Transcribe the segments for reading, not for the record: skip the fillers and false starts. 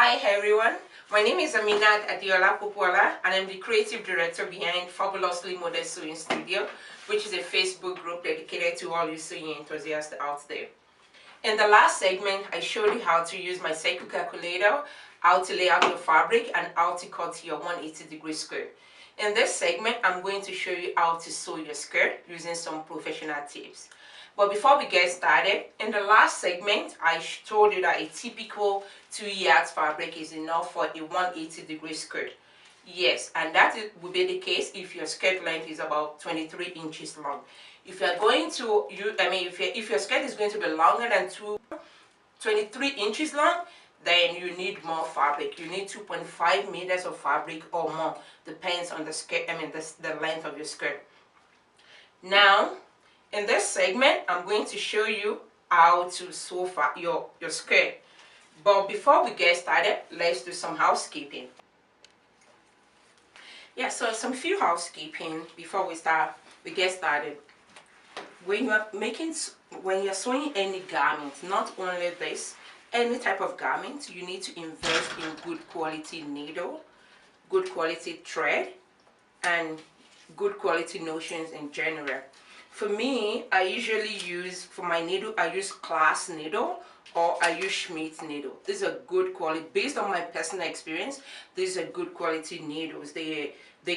Hi everyone, my name is Aminat Adiola Popola and I'm the creative director behind Fabulously Modest Sewing Studio, which is a Facebook group dedicated to all you sewing enthusiasts out there. In the last segment, I showed you how to use my cycle calculator, how to lay out your fabric, and how to cut your 180-degree skirt. In this segment, I'm going to show you how to sew your skirt using some professional tips. But before we get started, in the last segment, I told you that a typical 2 yards fabric is enough for a 180-degree skirt. Yes, and that will be the case if your skirt length is about 23 inches long. If you're going to, if your skirt is going to be longer than 23 inches long, then you need more fabric. You need 2.5 meters of fabric or more, depends on the skirt, the length of your skirt. Now, in this segment, I'm going to show you how to sew your skirt. But before we get started, let's do some housekeeping. Yeah, so some few housekeeping before we get started. When you're sewing any garment, not only this, any type of garment, you need to invest in good quality needle, good quality thread, and good quality notions in general. For me, I usually use, for my needle, I use Class needle or I use Schmidt needle. These are good quality, based on my personal experience, these are good quality needles. They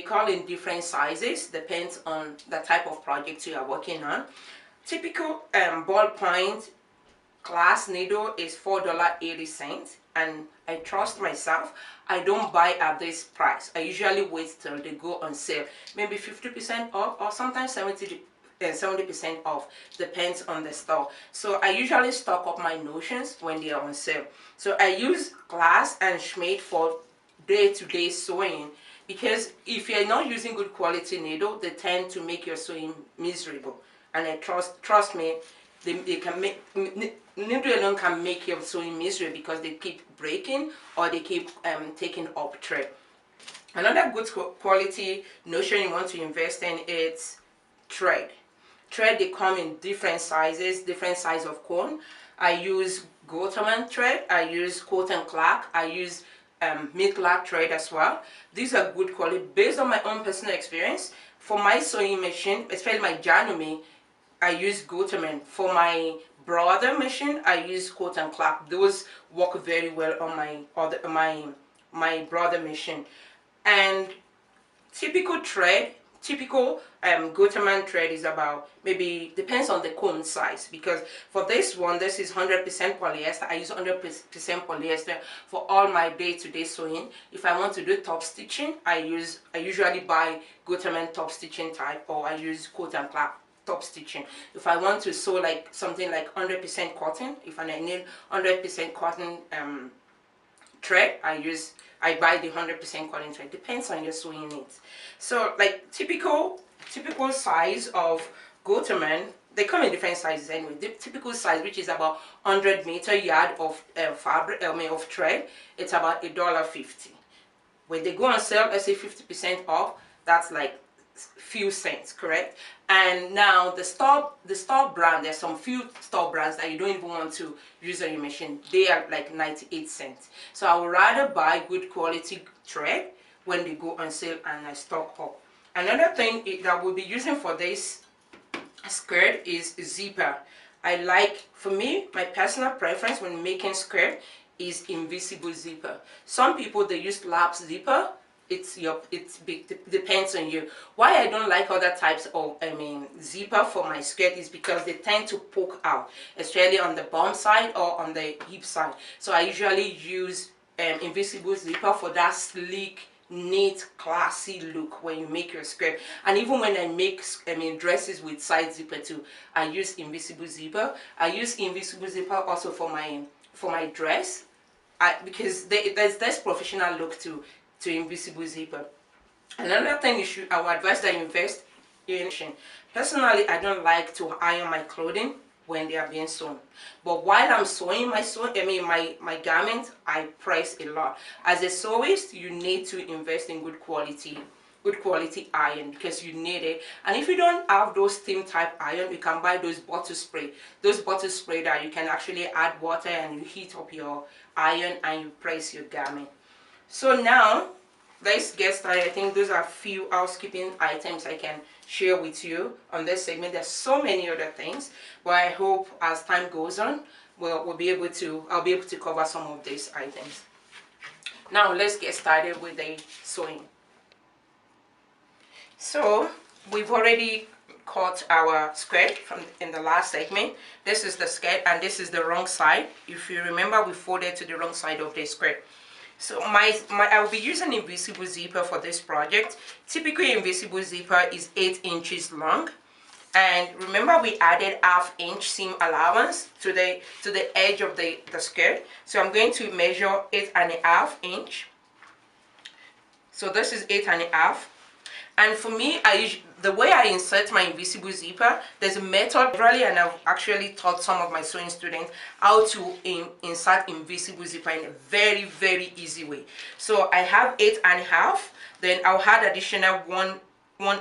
come in different sizes, depends on the type of project you are working on. Typical ballpoint Class needle is $4.80, and I trust myself. I don't buy at this price. I usually wait till they go on sale, maybe 50% off or sometimes 70% off, depends on the store. So I usually stock up my notions when they are on sale. So I use Class and Schmidt for day-to-day sewing, because if you're not using good quality needle, they tend to make your sewing miserable. And I trust me, they can make needle alone can make your sewing miserable because they keep breaking or they keep taking up thread. Another good quality notion you want to invest in is thread. Thread, they come in different sizes, different size of cone. I use Gotermann thread, I use Coat and Clark, I use Mid-Clark thread as well. These are good quality based on my own personal experience. For my sewing machine, especially my Janome, I use Gotermann. For my brother machine, I use Coat and Clark. Those work very well on my brother machine. And typical thread, typical Gotermann thread is about, maybe depends on the cone size, because for this one, this is 100% polyester. I use 100% polyester for all my day-to-day sewing. If I want to do top stitching, I usually buy Gotermann top stitching type, or I use Coat and Clark top stitching. If I want to sew like something like 100% cotton, if I need 100% cotton thread, I buy the 100% cotton thread. Depends on your sewing needs. So like typical size of Gotermann, they come in different sizes anyway. The typical size, which is about 100 yard of fabric, of thread, it's about $1.50. When they go on sale, let's say 50% off, that's like few cents, correct? And now the store brand, there's some few store brands that you don't even want to use on your machine. They are like 98 cents. So I would rather buy good quality thread when they go on sale and I stock up. Another thing that we'll be using for this skirt is zipper. For me, my personal preference when making skirt is invisible zipper. Some people, they use lap zipper. It depends on you. Why I don't like other types of zipper for my skirt is because they tend to poke out, especially on the bum side or on the hip side. So I usually use invisible zipper for that sleek, neat, classy look when you make your skirt. And even when I make dresses with side zipper too, I use invisible zipper. I use invisible zipper also for my dress, because there's this professional look to invisible zipper. Another thing I would advise that you invest in. Personally, I don't like to iron my clothing when they are being sewn, but while I'm sewing my garment, I press a lot. As a sewist, you need to invest in good quality good quality iron because you need it. And if you don't have those steam type iron, you can buy those bottle spray. Those bottle spray that you can actually add water and you heat up your iron and you press your garment. So now let's get started. I think those are a few housekeeping items I can share with you on this segment. There's so many other things, but I hope as time goes on, I'll be able to cover some of these items. Now let's get started with the sewing. So we've already cut our skirt in the last segment. This is the skirt and this is the wrong side. If you remember, we folded to the wrong side of the skirt. So I will be using invisible zipper for this project. Typically invisible zipper is 8 inches long, and remember we added ½ inch seam allowance to the edge of the skirt. So I'm going to measure 8½ inch. So this is 8½. And for me, the way I insert my invisible zipper, there's a method really, and I've actually taught some of my sewing students how to insert invisible zipper in a very, very easy way. So I have 8½, then I'll add additional 1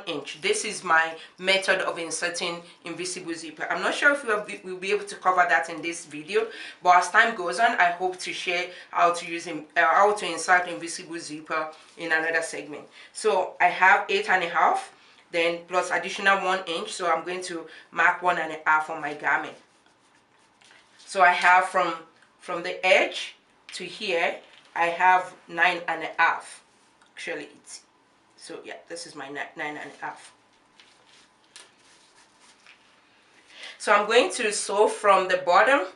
inch. This is my method of inserting invisible zipper. I'm not sure if we'll be able to cover that in this video, but as time goes on, I hope to share how to insert invisible zipper in another segment. So I have 8½, then plus additional 1 inch. So I'm going to mark 1½ on my garment. So I have from the edge to here, I have 9½. Actually, so yeah, this is my 9½. So I'm going to sew from the bottom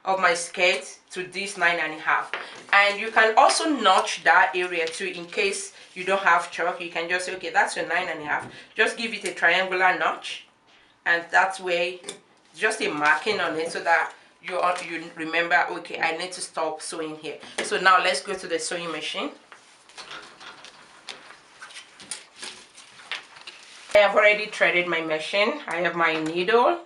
of my skirt to this 9½. And you can also notch that area too, in case you don't have chalk. You can just say, okay, that's your 9½. Just give it a triangular notch, and that way, just a marking on it so that you remember, okay, I need to stop sewing here. So now let's go to the sewing machine. I have already threaded my machine. I have my needle,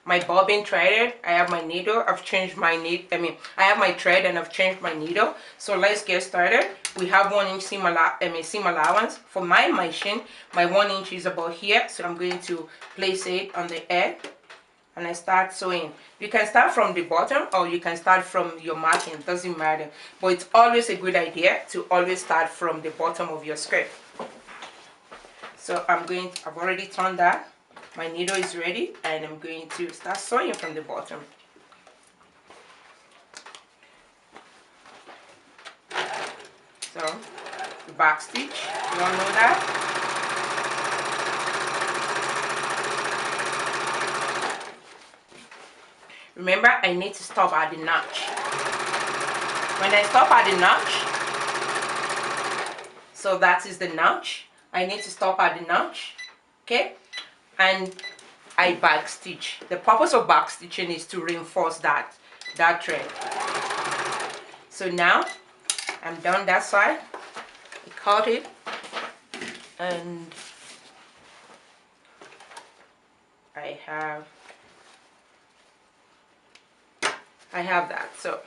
my bobbin threaded. I have my needle. I've changed my I have my thread and I've changed my needle. So let's get started. We have 1 inch seam allowance. For my machine, my 1 inch is about here. So I'm going to place it on the edge and I start sewing. You can start from the bottom or you can start from your marking. It doesn't matter. But it's always a good idea to always start from the bottom of your skirt. So I've already turned that. My needle is ready and I'm going to start sewing from the bottom. So the back stitch, you all know that. Remember, I need to stop at the notch. When I stop at the notch, so that is the notch. I need to stop at the notch, okay, and I back stitch. The purpose of back stitching is to reinforce that thread. So now I'm done that side. I cut it and I have that. So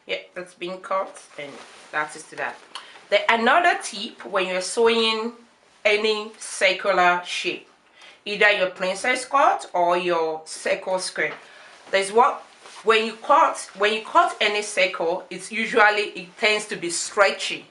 yeah, that's being cut and that is to that. Another tip when you're sewing any circular shape, either your princess cut or your circle skirt, there's what when you cut any circle, it tends to be stretchy.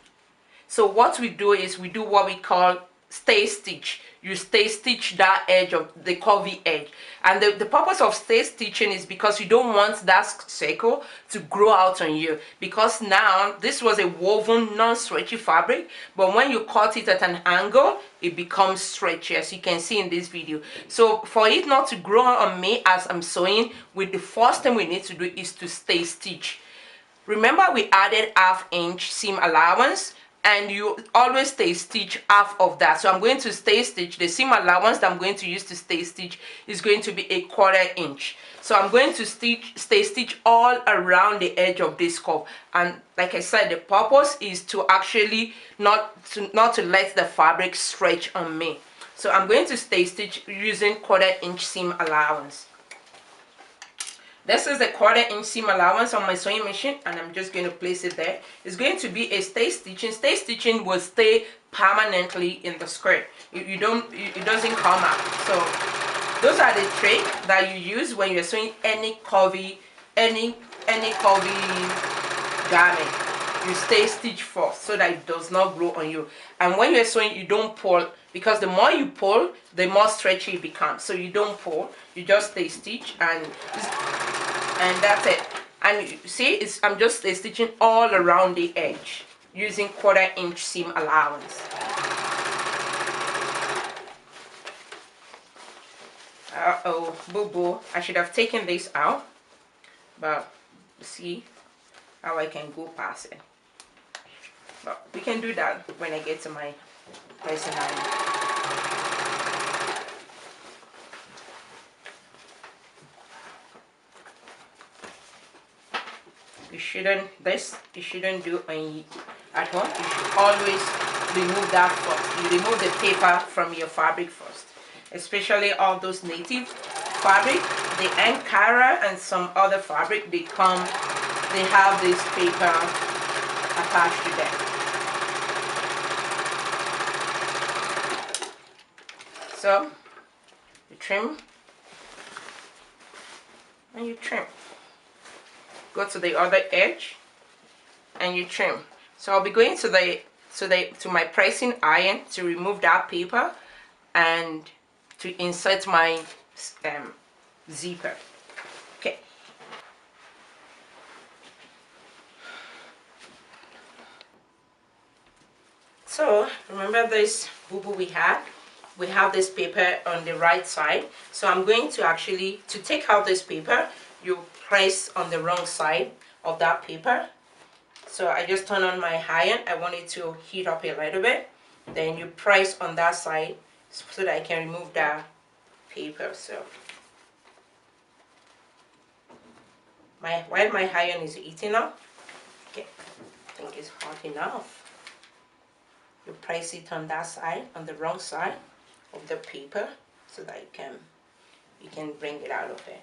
So what we do is we do what we call stay stitch. You stay stitch that edge of the curvy edge, and the purpose of stay stitching is because you don't want that circle to grow out on you, because now this was a woven non-stretchy fabric, but when you cut it at an angle it becomes stretchy, as you can see in this video. So for it not to grow on me as I'm sewing, the first thing we need to do is to stay stitch. Remember, we added ½ inch seam allowance, and you always stay stitch half of that. So I'm going to stay stitch. The seam allowance that I'm going to use to stay stitch is going to be ¼ inch. So I'm going to stay stitch all around the edge of this curve. And like I said, the purpose is to actually not to let the fabric stretch on me. So I'm going to stay stitch using ¼ inch seam allowance. This is the 1/4 inch seam allowance on my sewing machine, and I'm just going to place it there. It's going to be a stay stitching. Stay stitching will stay permanently in the skirt. It doesn't come out. So those are the tricks that you use when you're sewing any curvy garment. You stay stitch first so that it does not grow on you. And when you're sewing, you don't pull, because the more you pull, the more stretchy it becomes. So you don't pull, you just stay stitch, and that's it. And you see, I'm just stay stitching all around the edge using 1/4 inch seam allowance. Uh-oh, boo-boo. I should have taken this out, but see how I can go past it. But we can do that when I get to my pressing iron. You shouldn't do at home. You should always remove that first. You remove the paper from your fabric first, especially all those native fabric, the Ankara and some other fabric. They have this paper attached to them. So you trim and you trim. Go to the other edge and you trim. So I'll be going to my pressing iron to remove that paper and to insert my zipper. Okay. So remember this boo-boo we had? We have this paper on the right side. So I'm going to take out this paper, you press on the wrong side of that paper. So I just turn on my iron. I want it to heat up a little bit. Then you press on that side so that I can remove that paper. So while my iron is heating up, okay, I think it's hot enough. You press it on that side, on the wrong side of the paper, so that you can bring it out of it.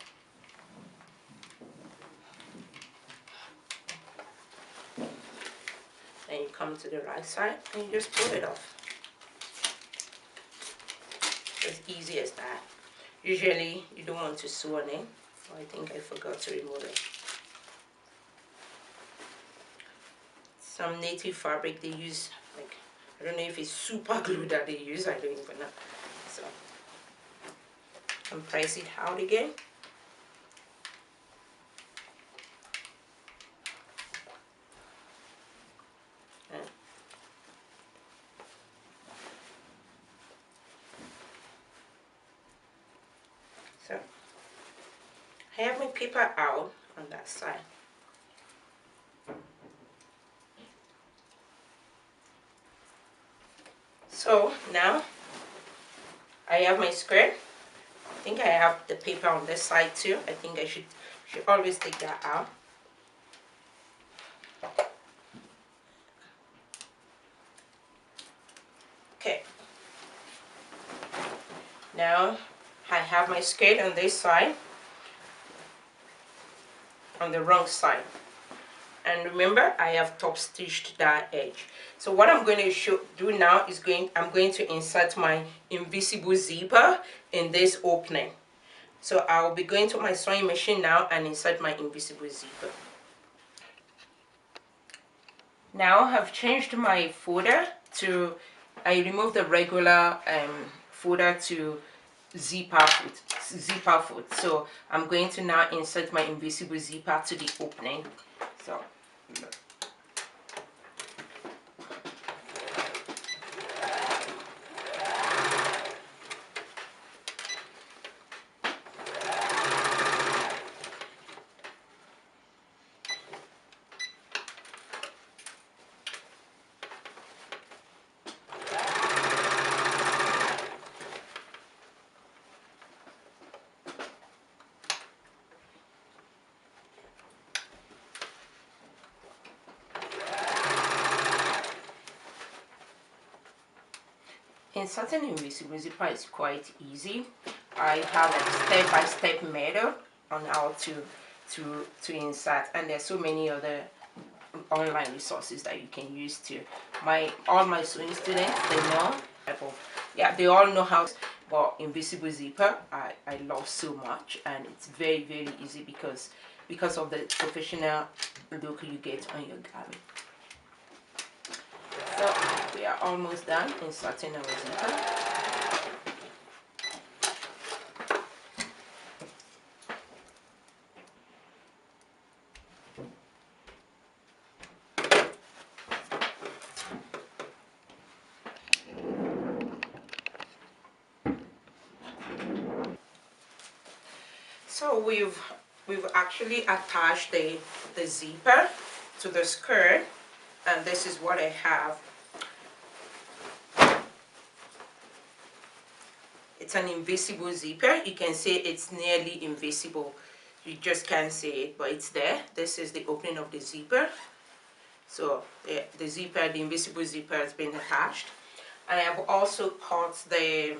Then you come to the right side and you just pull it off. As easy as that. Usually you don't want to sew on it. I think I forgot to remove it. Some native fabric they use, like, I don't know if it's super glue that they use, I don't even know. So, and press it out again. So, I have my paper out on that side. So now I have my skirt. I think I have the paper on this side too. I think I should always take that out. Okay. Now I have my skirt on this side, on the wrong side. And remember, I have top stitched that edge. So what I'm going to do now is I'm going to insert my invisible zipper in this opening. So I'll be going to my sewing machine now and insert my invisible zipper. Now I've changed my folder to, I removed the regular folder to zipper foot. So I'm going to now insert my invisible zipper to the opening. So inserting invisible zipper is quite easy. I have a step-by-step method on how to to insert, and there's so many other online resources that you can use to. All my sewing students, they know, yeah, they all know how. But invisible zipper, I love so much, and it's very easy because of the professional look you get on your garment. So we are almost done inserting our zipper. So we've actually attached the zipper to the skirt, and this is what I have. It's an invisible zipper. You can say it's nearly invisible. You just can't see it, but it's there. This is the opening of the zipper. So the zipper, the invisible zipper, has been attached. And I have also cut the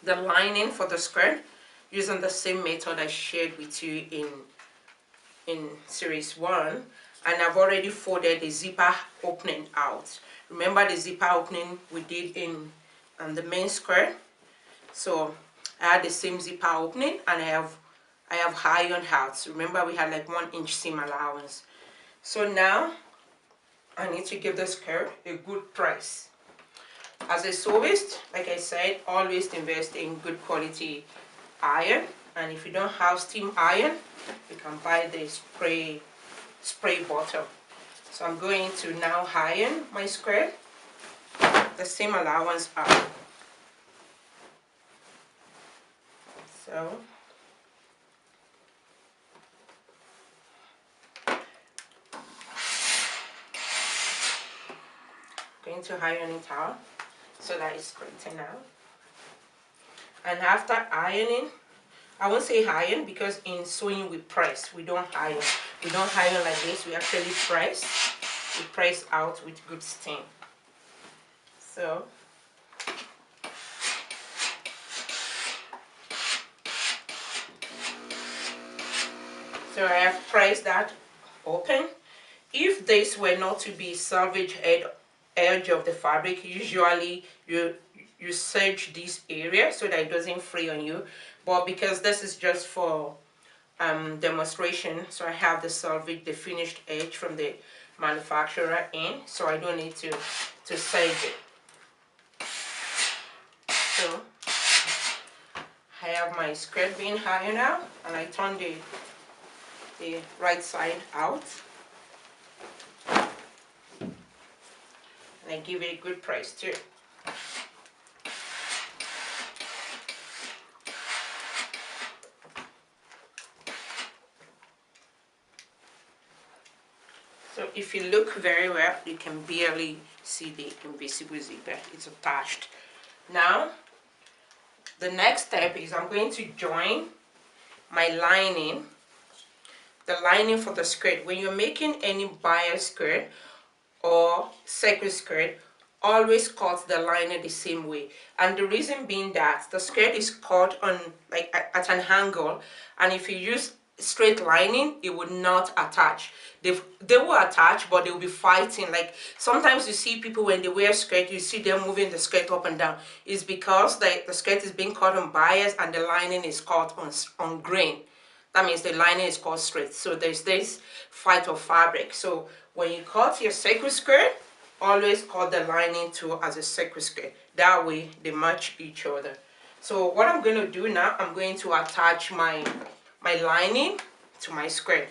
lining for the skirt using the same method I shared with you in series 1, and I've already folded the zipper opening out. Remember the zipper opening we did in the main skirt? So I had the same zipper opening, and I have ironed out. Remember we had like 1 inch seam allowance. So now I need to give the skirt a good press. As a sewist, like I said, always invest in good quality iron, and if you don't have steam iron, you can buy the spray bottle. So I'm going to now iron my skirt the same allowance up. So going to iron it out so that it's straightened out. And after ironing, I won't say iron because in sewing we press. We don't iron. We don't iron like this. We actually press. We press out with good steam. So I have pressed that open. If this were not to be salvage edge of the fabric, usually you serge this area so that it doesn't fray on you. But because this is just for demonstration, so I have the finished edge from the manufacturer in, so I don't need to serge it. So I have my skirt being ironed out, and I turn the right side out, and I give it a good press too. So if you look very well, you can barely see the invisible zipper. It's attached. Now the next step is I'm going to join my lining, the lining for the skirt. When you're making any bias skirt or circle skirt, always cut the lining the same way. And the reason being that the skirt is cut on like at an angle, and if you use straight lining, it would not attach. They will attach, but they will be fighting. Like sometimes you see people when they wear skirt, you see them moving the skirt up and down. It's because the skirt is being cut on bias and the lining is cut on grain. That means the lining is cut straight. So there's this fight of fabric. So when you cut your circle skirt, always cut the lining too as a circle skirt. That way they match each other. So what I'm going to do now, I'm going to attach my lining to my skirt.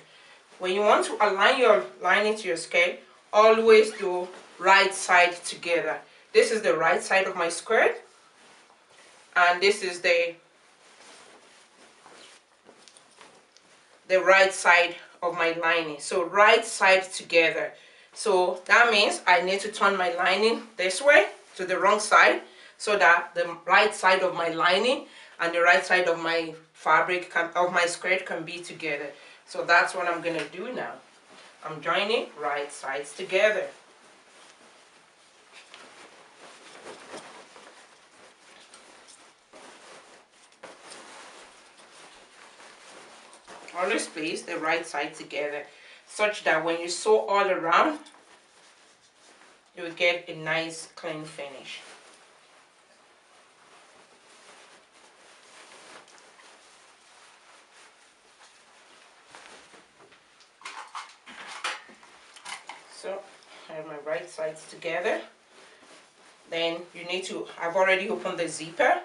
When you want to align your lining to your skirt, always do right side together. This is the right side of my skirt, and this is the right side of my lining. So right side together. So that means I need to turn my lining this way to the wrong side, so that the right side of my lining and the right side of my fabric of my skirt can be together. So that's what I'm gonna do now. I'm joining right sides together. always place the right side together such that when you sew all around, you will get a nice clean finish. So I have my right sides together. Then you need to, I've already opened the zipper.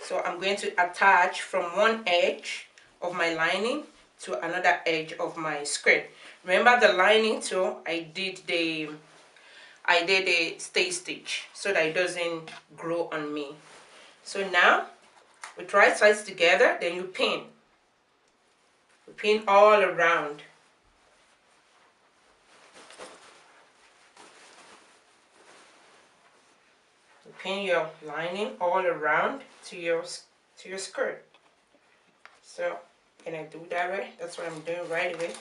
So I'm going to attach from one edge of my lining to another edge of my skirt. Remember the lining too, I did a stay stitch so that it doesn't grow on me. So now with right sides together, then you pin. You pin all around. You pin your lining all around to your skirt. So can I do that way? That's what I'm doing right away.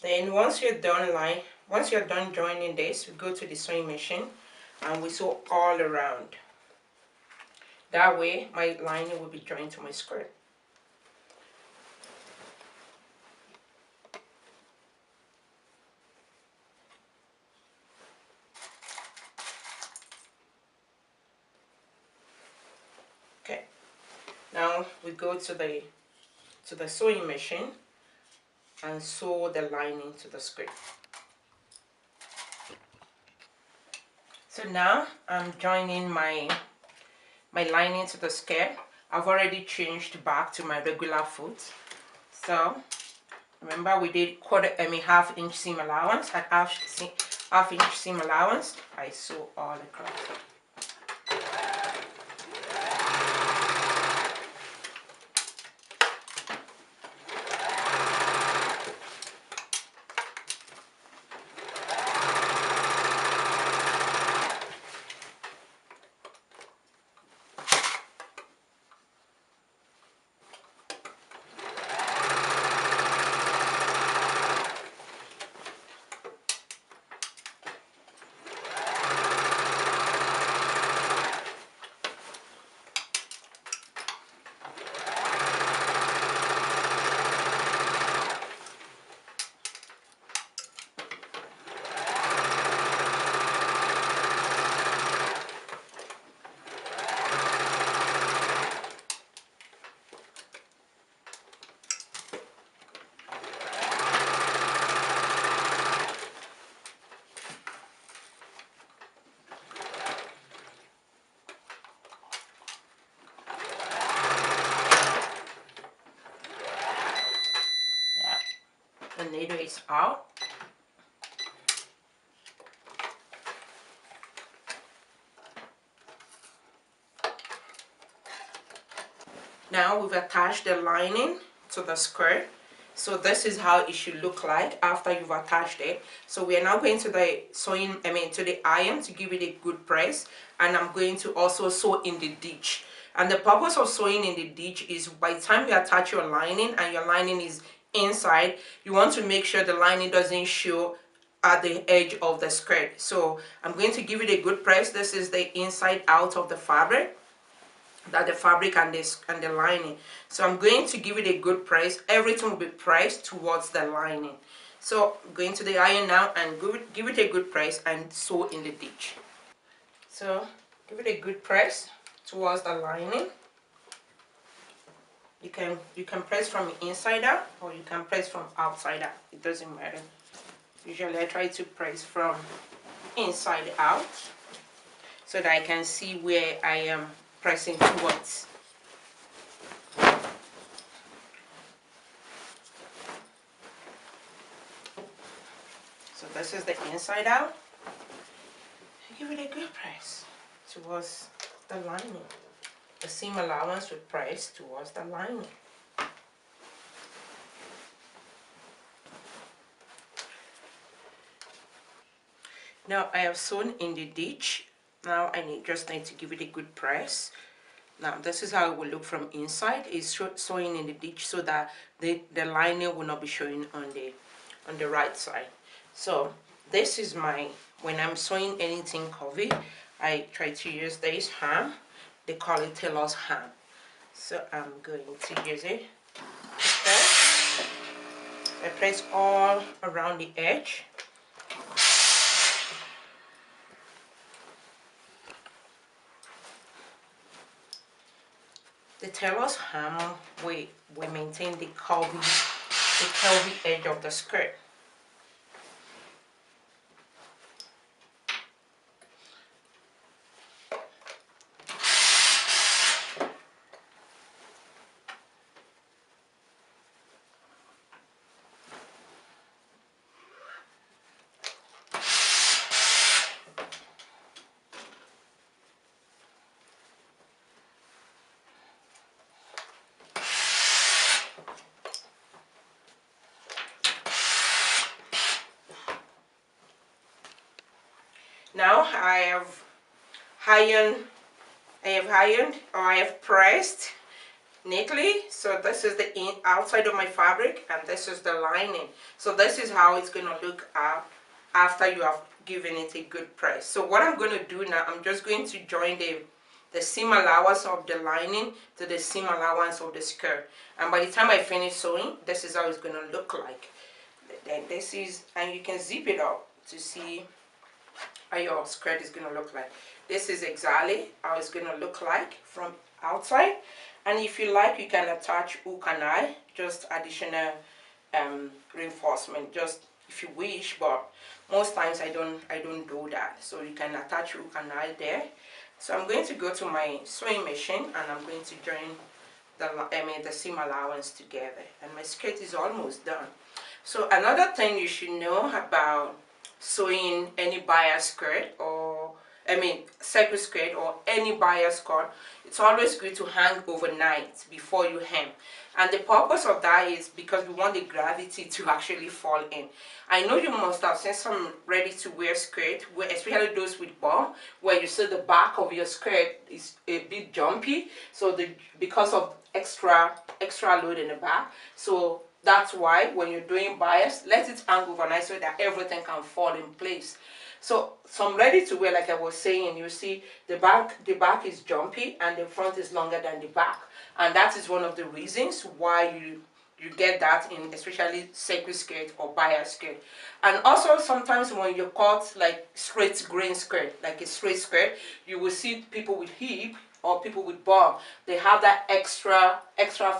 Then once you're done joining this, we go to the sewing machine and we sew all around. That way my lining will be joined to my skirt. Okay, now we go to the sewing machine and sew the lining to the skirt. So now I'm joining my lining to the skirt. I've already changed back to my regular foot. So remember we did half inch seam allowance. At half inch seam allowance, I sew all across. The needle is out. Now we've attached the lining to the skirt. So this is how it should look like after you've attached it. So we are now going to the to the iron to give it a good press, and I'm going to also sew in the ditch. And the purpose of sewing in the ditch is by the time you attach your lining and your lining is inside, you want to make sure the lining doesn't show at the edge of the skirt. So I'm going to give it a good press. This is the inside out of the fabric, that the fabric and the lining. So I'm going to give it a good press. Everything will be pressed towards the lining. So I'm going to the iron now and give it a good press and sew in the ditch. So give it a good press towards the lining. You can press from inside out or you can press from outside out. It doesn't matter. Usually I try to press from inside out so that I can see where I am pressing towards. So this is the inside out. Give it a good press towards the lining. The seam allowance will press towards the lining. Now I have sewn in the ditch. Now I just need to give it a good press. Now this is how it will look from inside. It's sewing in the ditch so that the lining will not be showing on the right side. So this is when I'm sewing anything curvy, I try to use this ham. They call it tailor's ham. So I'm going to use it. I press all around the edge. The tailor's hem will maintain the curvy edge of the skirt. Now I have pressed neatly. So this is the outside of my fabric, and this is the lining. So this is how it's going to look after you have given it a good press. So what I'm going to do now, I'm just going to join the seam allowance of the lining to the seam allowance of the skirt, and by the time I finish sewing, this is how it's going to look like. Then this is, and you can zip it up to see how your skirt is going to look like. This is exactly how it's going to look like from outside. And if you like, you can attach hook and eye, just additional reinforcement, just if you wish, but most times I don't do that. So you can attach hook and eye there. So I'm going to go to my sewing machine, and I'm going to join the seam allowance together, and my skirt is almost done. So another thing you should know about sewing any bias skirt, or circle skirt, or any bias skirt, it's always good to hang overnight before you hem. And the purpose of that is because we want the gravity to actually fall in. I know you must have seen some ready-to-wear skirt, especially those with bum, where you see the back of your skirt is a bit jumpy, so because of extra load in the back. So that's why when you're doing bias, let it hang overnight so that everything can fall in place. So some ready to wear, like I was saying, you see the back is jumpy and the front is longer than the back, and that is one of the reasons why you get that in especially circle skirt or bias skirt. And also sometimes when you cut like straight grain skirt, like a straight skirt, you will see people with hip or people with bum, they have that extra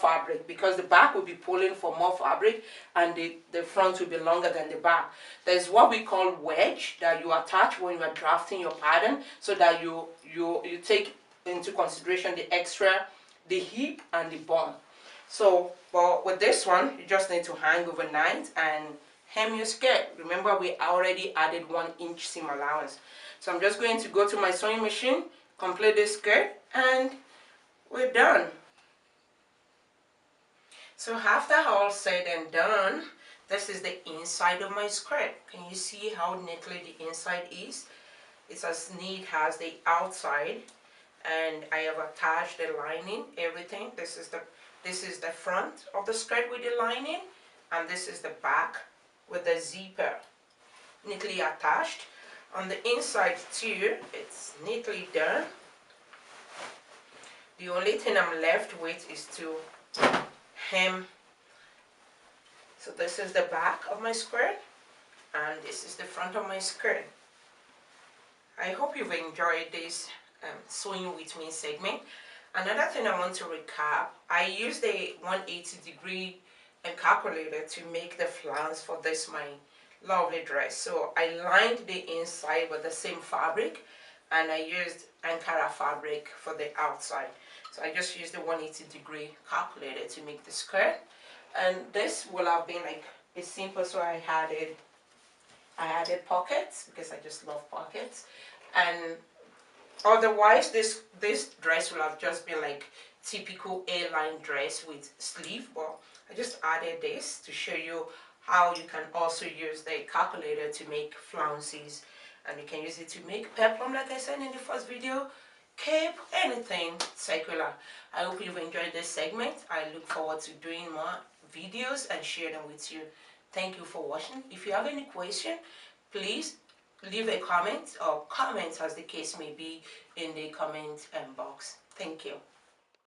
fabric, because the back will be pulling for more fabric and the front will be longer than the back. There's what we call wedge that you attach when you are drafting your pattern, so that you take into consideration the hip and the bum. So but with this one, you just need to hang overnight and hem your skirt. Remember, we already added 1 inch seam allowance. So I'm just going to go to my sewing machine, complete this skirt, and we're done. So after all said and done, this is the inside of my skirt. Can you see how neatly the inside is? It's as neat as the outside, and I have attached the lining, everything. This is the front of the skirt with the lining, and this is the back with the zipper neatly attached. On the inside too, it's neatly done. The only thing I'm left with is to hem. So this is the back of my skirt, and this is the front of my skirt. I hope you've enjoyed this sewing with me segment. Another thing I want to recap, I used a 180-degree calculator to make the flounce for this my lovely dress. So I lined the inside with the same fabric, and I used Ankara fabric for the outside. So I just used the 180-degree calculator to make the skirt, and this will have been like a simple. So I added pockets because I just love pockets, and otherwise this dress will have just been like typical A-line dress with sleeve, but I just added this to show you how you can also use the calculator to make flounces, and you can use it to make peplum, like I said in the first video, cape, anything circular. I hope you've enjoyed this segment. I look forward to doing more videos and share them with you. Thank you for watching. If you have any question, please leave a comment, or comments as the case may be, in the comment box. Thank you.